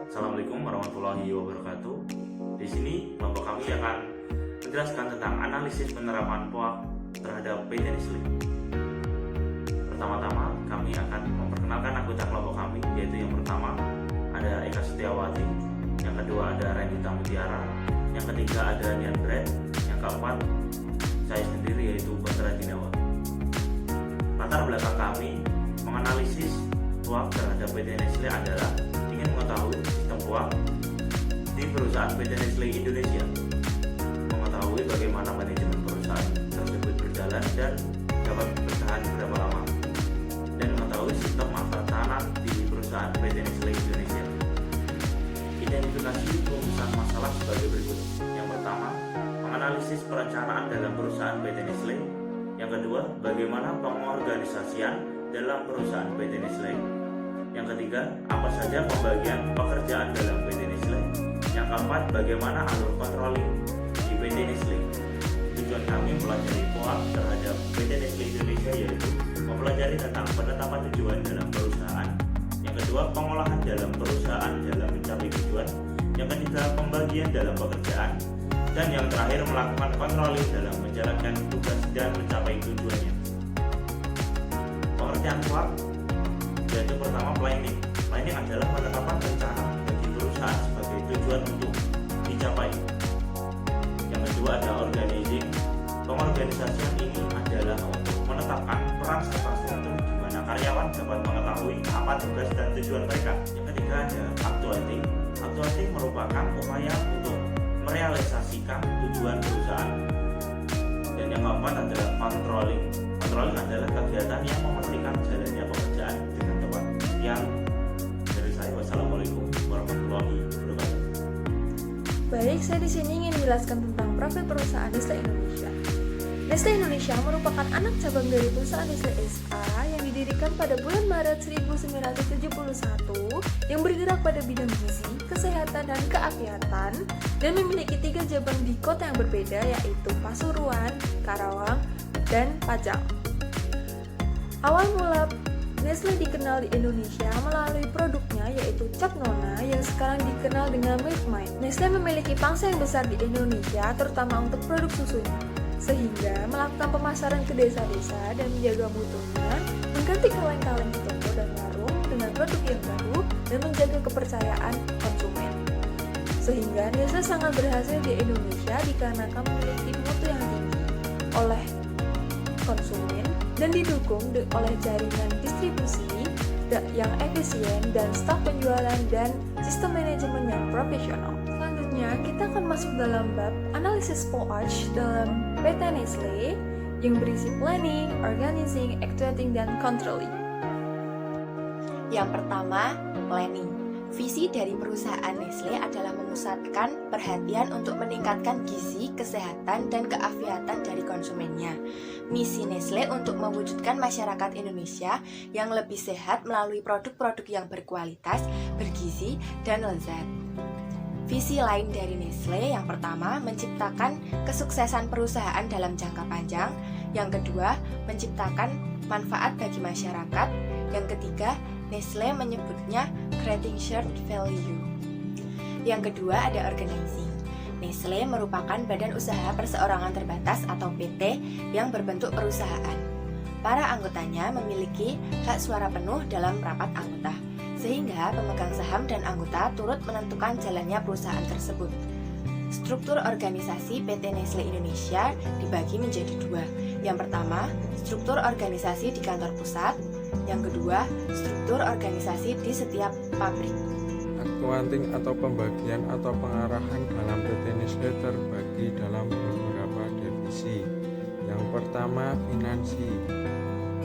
Assalamualaikum warahmatullahi wabarakatuh. Di sini Bapak kami akan menjelaskan tentang analisis penerapan POAK terhadap PT Nestle. Pertama-tama kami akan memperkenalkan anggota kelompok kami, yaitu yang pertama ada Eka Setiawati, yang kedua ada Renita Mutiara, yang ketiga ada Nian Brad, yang keempat saya sendiri yaitu Badra Dinawa. Latar belakang kami menganalisis POAK terhadap PT Nestle adalah ingin mengetahui sistem POAK di perusahaan PT Nestle Indonesia, mengetahui bagaimana manajemen perusahaan tersebut berjalan dan dapat bertahan berapa lama, dan mengetahui sistem pertahanan di perusahaan PT Nestle Indonesia. Identifikasi rumusan masalah sebagai berikut. Yang pertama, menganalisis perencanaan dalam perusahaan PT Nestle. Yang kedua, bagaimana pengorganisasian dalam perusahaan PT Nestle. Yang ketiga, apa saja pembagian pekerjaan dalam PT Nestle. Yang keempat, bagaimana alur controlling di PT Nestle. Tujuan kami mempelajari POAK terhadap PT Nestle Indonesia yaitu mempelajari tentang penetapan tujuan dalam perusahaan. Yang kedua, pengolahan dalam perusahaan dalam mencapai tujuan. Yang ketiga, pembagian dalam pekerjaan. Dan yang terakhir, melakukan controlling dalam menjalankan tugas dan mencapai tujuannya. Pengertian POAK yaitu pertama planning. Planning adalah penetapan rencana bagi perusahaan sebagai tujuan untuk dicapai. Yang kedua ada organizing. Pengorganisasian ini adalah untuk menetapkan peran serta struktur di mana karyawan dapat mengetahui apa tugas dan tujuan mereka. Yang ketiga ada actuating. Actuating merupakan upaya untuk merealisasikan tujuan perusahaan. Dan yang keempat adalah controlling. Controlling adalah kegiatan yang memastikan jalannya pekerjaan dengan tepat. Yang dari saya, wassalamualaikum warahmatullahi wabarakatuh. Baik, saya di sini ingin menjelaskan tentang profil perusahaan Nestle Indonesia. Nestle Indonesia merupakan anak cabang dari perusahaan Nestle SA yang didirikan pada bulan Maret 1971 yang bergerak pada bidang gizi, kesehatan, dan keafiatan dan memiliki 3 cabang di kota yang berbeda yaitu Pasuruan, Karawang, dan Pajang. Awal mula Nestle dikenal di Indonesia melalui produknya yaitu Cap Nona yang sekarang dikenal dengan Milk Maid. Nestle memiliki pangsa yang besar di Indonesia terutama untuk produk susunya, sehingga melakukan pemasaran ke desa-desa dan menjaga mutunya, mengganti kaleng-kaleng di toko dan warung dengan produk yang baru dan menjaga kepercayaan konsumen. Sehingga Nestle sangat berhasil di Indonesia dikarenakan memiliki mutu yang tinggi oleh konsumen dan didukung oleh jaringan distribusi yang efisien dan staf penjualan dan sistem manajemen yang profesional. Selanjutnya, kita akan masuk dalam bab analisis POAK dalam PT Nestle yang berisi planning, organizing, actuating, dan controlling. Yang pertama, planning. Visi dari perusahaan Nestle adalah memusatkan perhatian untuk meningkatkan gizi, kesehatan, dan keafiatan dari konsumennya. Misi Nestle untuk mewujudkan masyarakat Indonesia yang lebih sehat melalui produk-produk yang berkualitas, bergizi, dan lezat. Visi lain dari Nestle yang pertama, menciptakan kesuksesan perusahaan dalam jangka panjang. Yang kedua, menciptakan manfaat bagi masyarakat. Yang ketiga, Nestle menyebutnya creating shared value. Yang kedua ada organizing. Nestle merupakan badan usaha perseorangan terbatas atau PT yang berbentuk perusahaan. Para anggotanya memiliki hak suara penuh dalam rapat anggota, sehingga pemegang saham dan anggota turut menentukan jalannya perusahaan tersebut. Struktur organisasi PT Nestle Indonesia dibagi menjadi 2. Yang pertama, struktur organisasi di kantor pusat. Yang kedua, struktur organisasi di setiap pabrik. Actuating atau pembagian atau pengarahan dalam PT Nestle terbagi dalam beberapa divisi. Yang pertama, finansi.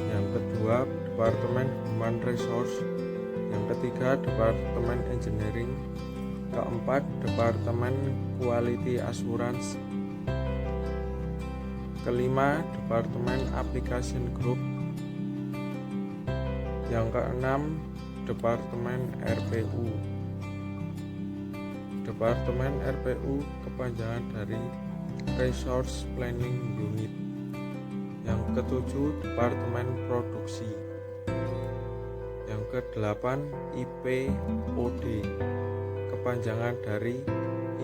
Yang kedua, Departemen Human Resource. Yang ketiga, Departemen Engineering. Keempat, Departemen Quality Assurance. Kelima, Departemen Application Group. Yang keenam, Departemen RPU. Departemen RPU kepanjangan dari Resource Planning Unit. Yang ketujuh, Departemen Produksi. Yang kedelapan, IPOD. kepanjangan dari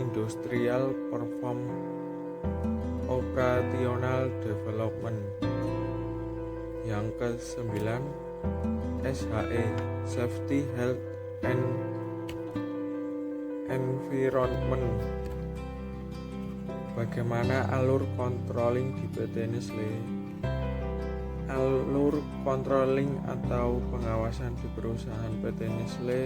Industrial Perform Operational Development. Yang ke-9, SHE, Safety, Health, and Environment. Bagaimana alur controlling di PT Nestle? Alur controlling atau pengawasan di perusahaan PT Nestle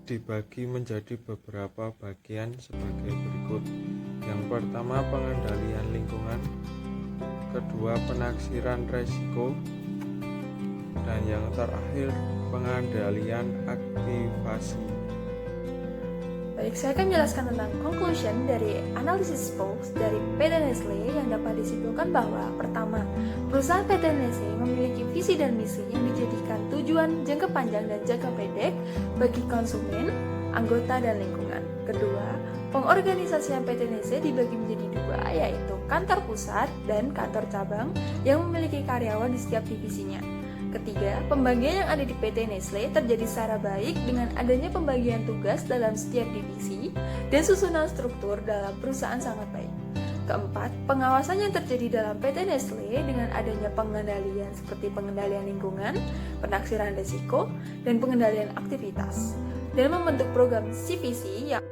dibagi menjadi beberapa bagian sebagai berikut. Yang pertama, pengendalian lingkungan. Kedua, penaksiran resiko. Dan yang terakhir, pengendalian aktivasi. Baik, saya akan menjelaskan tentang conclusion dari analisis Spokes dari PT Nestle yang dapat disimpulkan bahwa pertama, perusahaan PT Nestle memiliki visi dan misi yang dijadikan tujuan jangka panjang dan jangka pendek bagi konsumen, anggota, dan lingkungan. Kedua, pengorganisasian PT Nestle dibagi menjadi dua, yaitu kantor pusat dan kantor cabang yang memiliki karyawan di setiap divisinya. Ketiga, pembagian yang ada di PT Nestle terjadi secara baik dengan adanya pembagian tugas dalam setiap divisi dan susunan struktur dalam perusahaan sangat baik. Keempat, pengawasan yang terjadi dalam PT Nestle dengan adanya pengendalian seperti pengendalian lingkungan, penaksiran risiko, dan pengendalian aktivitas, dan membentuk program CVC yang